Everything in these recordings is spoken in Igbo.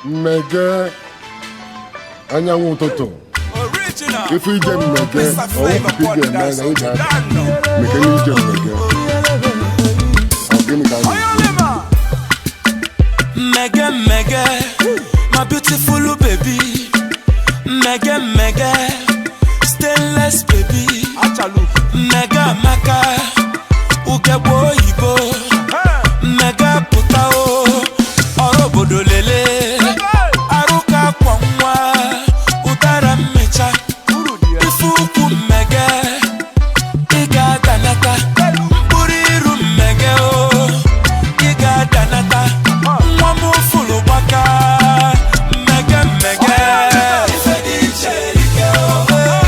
Mmege anyanwụ ụtụtụ ife ije mmege ọwụpụta ije eme na ị ga-ada meke na ije mmege gịnị ka Mmege mmege my beautiful baby mmege mmege stainless baby mmege amaka ugegbe oyibo mmege pụta o ọrụ obodo lele arụka kwa nwa ụdara mmecha ife ukwu mmege ị ga-adanata mkpụrụ iru mmege o ị ga-adanata nwa m fụrụ gbaka mmege mmege ife dị iche erike o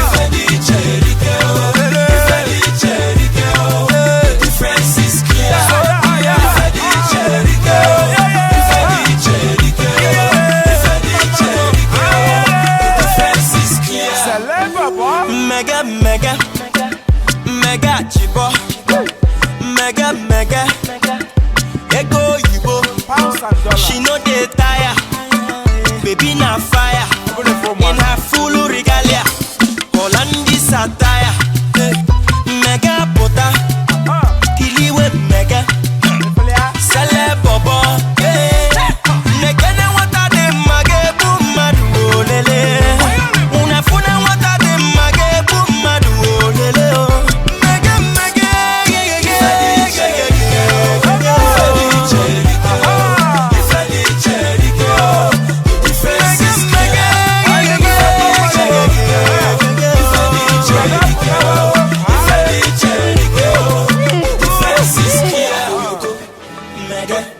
ife dị iche erike o ife dị iche erike o the difference is clear ife dị iche erike o ife dị iche erike o ife dị iche erike o the difference is clear mmege mmege mmege achịbọ mmege mmege ego oyibo she no dey tire baby na fire in her full regalia Hollandis attire mmege pụta kiliwe mmege sele bobo mmege na nwata dị mma ga-ebu mmadụ olele unafuna nwata dị mma ga-ebu mmadụ olele mmege mmege Mega